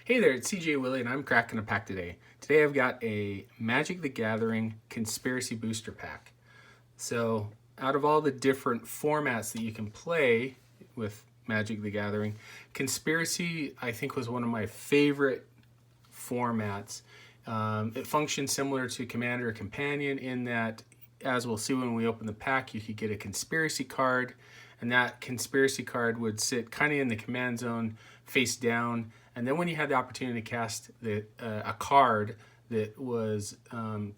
Hey there, it's CJ Willie, and I'm cracking a pack today. Today I've got a Magic the Gathering Conspiracy Booster Pack. So, out of all the different formats that you can play with Magic the Gathering, Conspiracy I think was one of my favorite formats. It functions similar to Commander or Companion in that, as we'll see when we open the pack, you could get a Conspiracy card, and that Conspiracy card would sit kind of in the command zone face down. And then when you had the opportunity to cast a card that was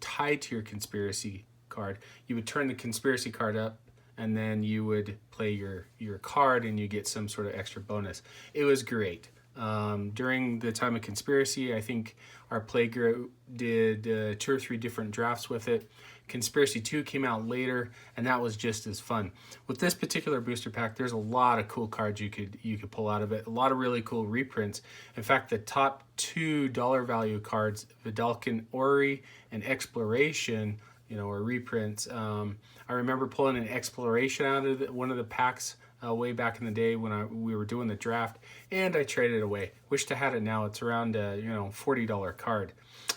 tied to your Conspiracy card, you would turn the Conspiracy card up, and then you would play your card, and you get some sort of extra bonus. It was great. During the time of Conspiracy, I think our play group did 2 or 3 different drafts with it. Conspiracy 2 came out later, and that was just as fun. With this particular booster pack, there's a lot of cool cards you could pull out of it. A lot of really cool reprints. In fact, the top 2 dollar value cards, Vedalken Ori and Exploration, are reprints. I remember pulling an Exploration out of one of the packs way back in the day when we were doing the draft, and I traded it away. Wish I had it now. It's around a $40 card.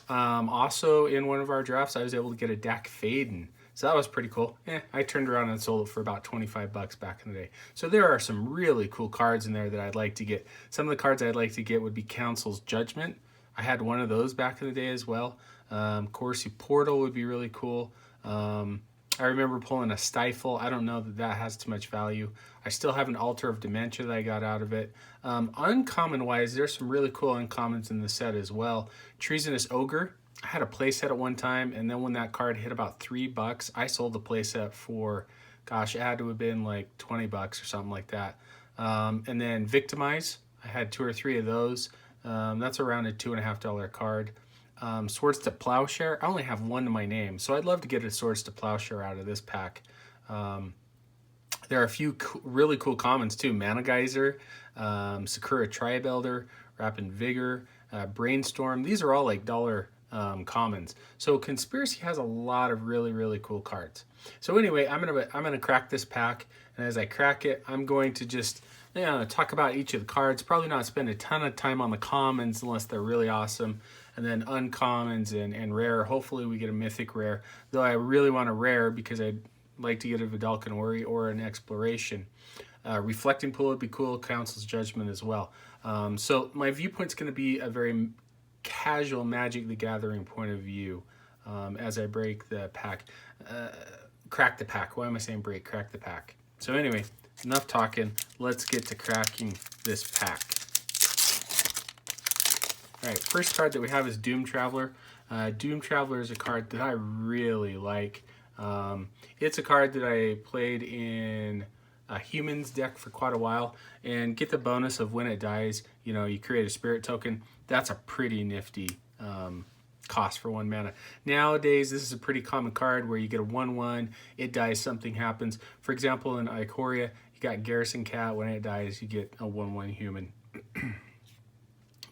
Also, in one of our drafts, I was able to get a Dak Faden, so that was pretty cool. I turned around and sold it for about 25 bucks back in the day. So there are some really cool cards in there that I'd like to get. Some of the cards I'd like to get would be Council's Judgment. I had one of those back in the day as well. Corsi Portal would be really cool. I remember pulling a Stifle. I don't know that has too much value. I still have an Altar of Dementia that I got out of it. Uncommon-wise, there's some really cool uncommons in the set as well. Treasonous Ogre. I had a playset at one time, and then when that card hit about $3, I sold the playset for, gosh, it had to have been like 20 bucks or something like that. And then Victimize. I had 2 or 3 of those. That's around a $2.50 card. Swords to Plowshare. I only have one to my name, so I'd love to get a Swords to Plowshare out of this pack. There are a few really cool commons too. Mana Geyser, Sakura Tribe Elder, Rapid Vigor, Brainstorm. These are all like dollar commons. So Conspiracy has a lot of really cool cards. So anyway, I'm gonna crack this pack, and as I crack it, I'm going to just talk about each of the cards. Probably not spend a ton of time on the commons unless they're really awesome. And then uncommons and rare. Hopefully we get a mythic rare. Though I really want a rare because I'd like to get a Vedalken Ori or an Exploration. Reflecting Pool would be cool. Council's Judgment as well. So my viewpoint's going to be a very casual Magic the Gathering point of view as I break the pack. Crack the pack. Why am I saying break? Crack the pack. So anyway, enough talking. Let's get to cracking this pack. All right, first card that we have is Doom Traveler. Doom Traveler is a card that I really like. It's a card that I played in a Humans deck for quite a while, and get the bonus of when it dies, you create a Spirit Token. That's a pretty nifty cost for 1 mana. Nowadays, this is a pretty common card where you get a 1/1, it dies, something happens. For example, in Ikoria, you got Garrison Cat. When it dies, you get a 1/1 human.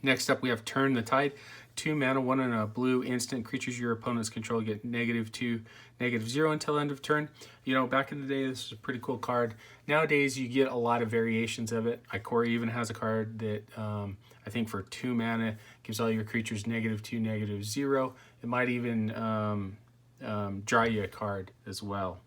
Next up, we have Turn the Tide. 2 mana, 1 and a blue instant. Creatures your opponents control get -2, -0 until end of turn. Back in the day, this was a pretty cool card. Nowadays, you get a lot of variations of it. Ikoria even has a card that I think for 2 mana gives all your creatures -2, -0. It might even draw you a card as well.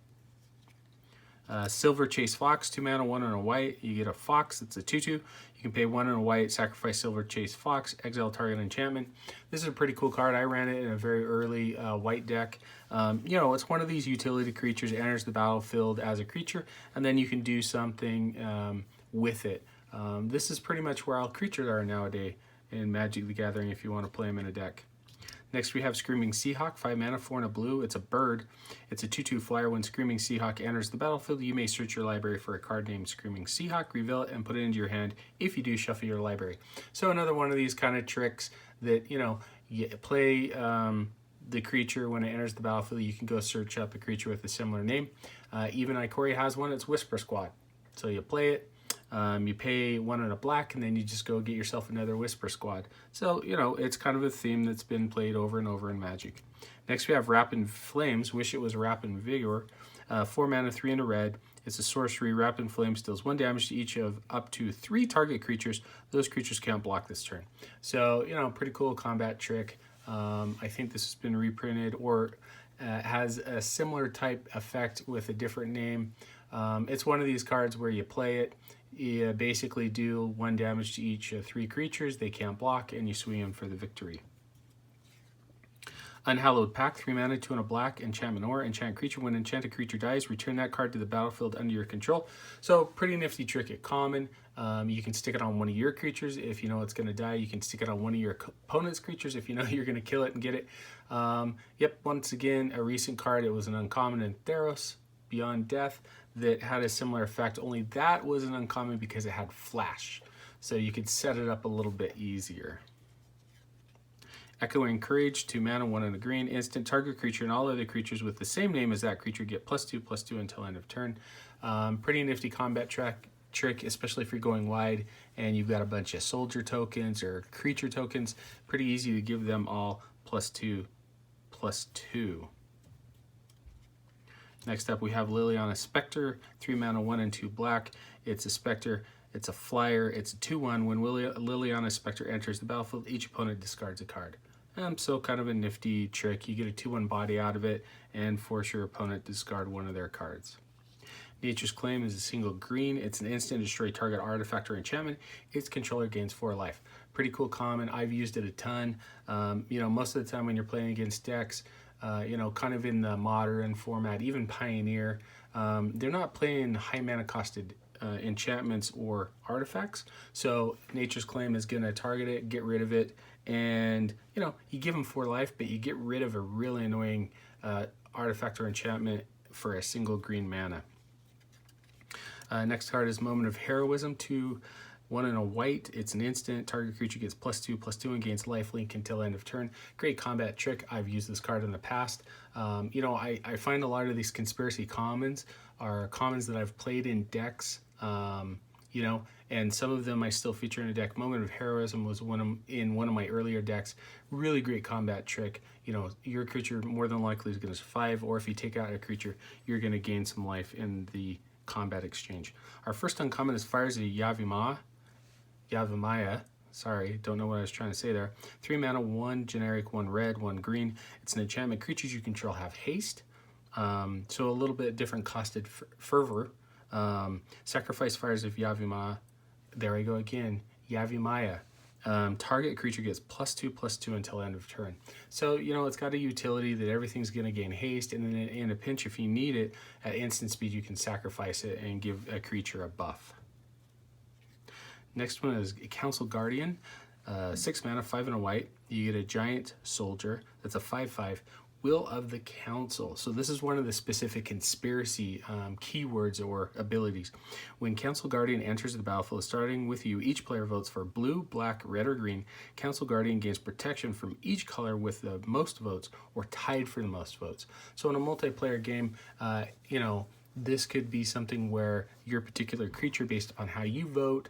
Silver Chase Fox, 2 mana, 1 and a white. You get a Fox, it's a 2/2. You can pay 1 and a white, sacrifice Silver Chase Fox, exile target enchantment. This is a pretty cool card. I ran it in a very early white deck. It's one of these utility creatures. It enters the battlefield as a creature, and then you can do something with it. This is pretty much where all creatures are nowadays in Magic the Gathering if you want to play them in a deck. Next, we have Screaming Seahawk, 5 mana, 4 and a blue. It's a bird. It's a 2/2 flyer. When Screaming Seahawk enters the battlefield, you may search your library for a card named Screaming Seahawk, reveal it, and put it into your hand. If you do, shuffle your library. So another one of these kind of tricks that, you play the creature when it enters the battlefield. You can go search up a creature with a similar name. Even Ikoria has one. It's Whisper Squad. So you play it. You pay 1 and a black, and then you just go get yourself another Whisper Squad. So, it's kind of a theme that's been played over and over in Magic. Next, we have Rapid Flames. Wish it was Rapid Vigor. 4 mana, 3 and a red. It's a sorcery. Wrapped in Flames deals 1 damage to each of up to 3 target creatures. Those creatures can't block this turn. So, you know, pretty cool combat trick. I think this has been reprinted or has a similar type effect with a different name. It's one of these cards where you play it, you basically do 1 damage to each of 3 creatures. They can't block, and you swing them for the victory. Unhallowed Pact, 3 mana, 2 and a black, enchantment or enchant creature. When enchanted creature dies, return that card to the battlefield under your control. So pretty nifty trick at common. You can stick it on one of your creatures if you know it's going to die. You can stick it on one of your opponent's creatures if you know you're going to kill it and get it. Yep, once again, a recent card. It was an uncommon in Theros, Beyond Death, that had a similar effect. Only that was an uncommon because it had flash. So you could set it up a little bit easier. Echoing Courage, 2 mana, 1 and a green. Instant, target creature and all other creatures with the same name as that creature get +2/+2 until end of turn. Pretty nifty combat trick, especially if you're going wide and you've got a bunch of soldier tokens or creature tokens. Pretty easy to give them all +2/+2. Next up, we have Liliana Spectre, 3 mana, 1 and 2 black. It's a Spectre. It's a flyer. It's a 2/1. When Liliana Spectre enters the battlefield, each opponent discards a card. So kind of a nifty trick. You get a 2/1 body out of it and force your opponent to discard one of their cards. Nature's Claim is a single green. It's an instant, destroy target artifact or enchantment. Its controller gains 4 life. Pretty cool common. I've used it a ton. You know, most of the time when you're playing against decks, you know, kind of in the modern format, even Pioneer, they're not playing high mana costed enchantments or artifacts. So Nature's Claim is going to target it, get rid of it, and you know, you give them 4 life, but you get rid of a really annoying artifact or enchantment for a single green mana. Next card is Moment of Heroism, 2, 1 and a white. It's an instant. Target creature gets +2/+2 and gains lifelink until end of turn. Great combat trick. I've used this card in the past. You know, I find a lot of these conspiracy commons are commons that I've played in decks. You know, and some of them I still feature in a deck. Moment of Heroism was in one of my earlier decks. Really great combat trick. You know, your creature more than likely is going to survive, or if you take out a creature, you're going to gain some life in the combat exchange. Our first uncommon is Fires of Yavimaya. Sorry, don't know what I was trying to say there. 3 mana, 1 generic, 1 red, 1 green. It's an enchantment. Creatures you control have haste. So a little bit different costed fervor. Sacrifice Fires of Yavimaya. There I go again. Yavimaya. Target creature gets +2/+2 until end of turn. So, you know, it's got a utility that everything's going to gain haste, and then in a pinch, if you need it, at instant speed, you can sacrifice it and give a creature a buff. Next one is Council Guardian. 6 mana, 5 and a white. You get a giant soldier. That's a 5/5. Will of the Council. So this is one of the specific conspiracy keywords or abilities. When Council Guardian enters the battlefield, starting with you, each player votes for blue, black, red, or green. Council Guardian gains protection from each color with the most votes or tied for the most votes. So in a multiplayer game, you know, this could be something where your particular creature, based upon how you vote,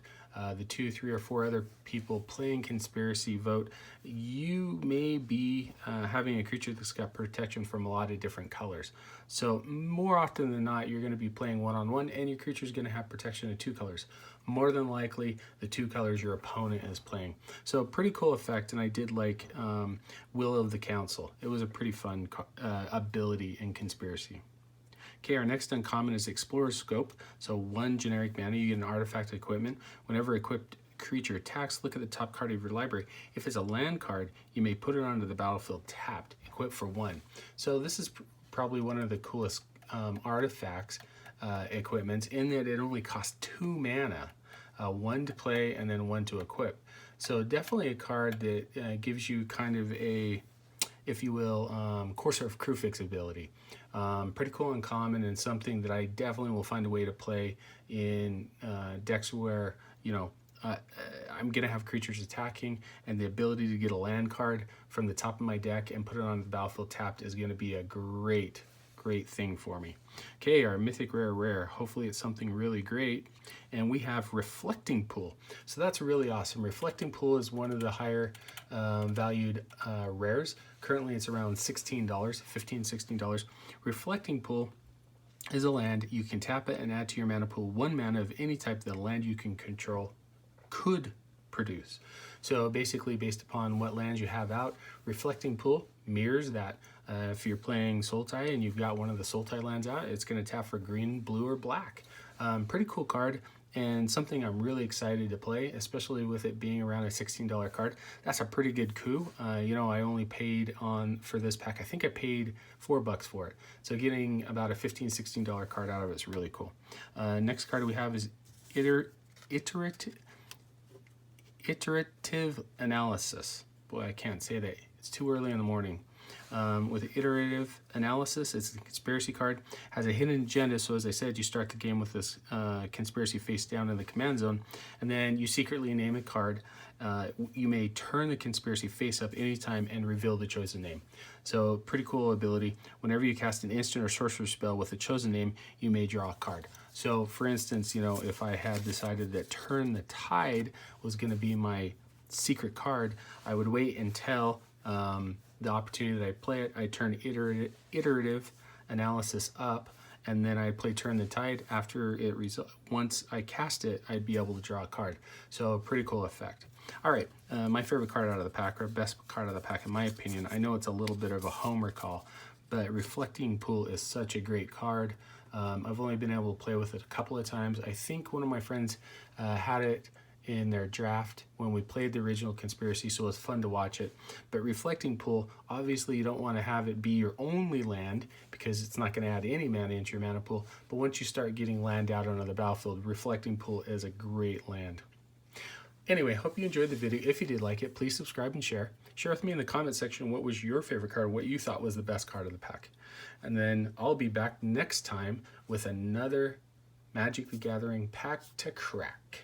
the 2, 3, or 4 other people playing conspiracy vote, you may be having a creature that's got protection from a lot of different colors. So more often than not, you're going to be playing one-on-one, and your creature is going to have protection of 2 colors. More than likely, the 2 colors your opponent is playing. So pretty cool effect, and I did like Will of the Council. It was a pretty fun ability in conspiracy. Okay, our next uncommon is Explorer's Scope. So 1 generic mana, you get an artifact equipment. Whenever equipped creature attacks, look at the top card of your library. If it's a land card, you may put it onto the battlefield tapped, equipped for 1. So this is probably one of the coolest artifacts equipments, in that it only costs 2 mana, 1 to play and then 1 to equip. So definitely a card that gives you kind of a, if you will, Courser of Kruphix ability. Pretty cool and common, and something that I definitely will find a way to play in decks where, you know, I'm going to have creatures attacking, and the ability to get a land card from the top of my deck and put it on the battlefield tapped is going to be a great thing for me. Okay, our mythic rare. Hopefully it's something really great. And we have Reflecting Pool. So that's really awesome. Reflecting Pool is one of the higher valued rares. Currently it's around $16, $15, $16. Reflecting Pool is a land. You can tap it and add to your mana pool 1 mana of any type that the land you can control could produce. So basically, based upon what lands you have out, Reflecting Pool mirrors that. If you're playing Sultai and you've got one of the Sultai lands out, it's going to tap for green, blue, or black. Pretty cool card, and something I'm really excited to play, especially with it being around a $16 card. That's a pretty good coup. You know, I only paid for this pack, I think I paid $4 for it. So getting about a $15, $16 card out of it is really cool. Next card we have is Iterative Analysis. Boy, I can't say that. It's too early in the morning. With Iterative Analysis, it's a conspiracy card, has a hidden agenda. So as I said, you start the game with this conspiracy face down in the command zone, and then you secretly name a card. You may turn the conspiracy face up anytime and reveal the chosen name. So pretty cool ability. Whenever you cast an instant or sorcerer spell with a chosen name, you may draw a card. So for instance, you know, if I had decided that Turn the Tide was going to be my secret card, I would wait until the opportunity that I play it. I turn Iterative Analysis up, and then I play Turn the Tide. After it once I cast it, I'd be able to draw a card. So pretty cool effect. All right, my favorite card out of the pack, or best card out of the pack in my opinion. I know it's a little bit of a homer call, but Reflecting Pool is such a great card. I've only been able to play with it a couple of times. I think one of my friends had it in their draft when we played the original Conspiracy, so it was fun to watch it. But Reflecting Pool, obviously you don't want to have it be your only land because it's not going to add any mana into your mana pool. But once you start getting land out onto the battlefield, Reflecting Pool is a great land. Anyway, hope you enjoyed the video. If you did like it, please subscribe and share. Share with me in the comment section what was your favorite card, what you thought was the best card of the pack. And then I'll be back next time with another Magic the Gathering pack to crack.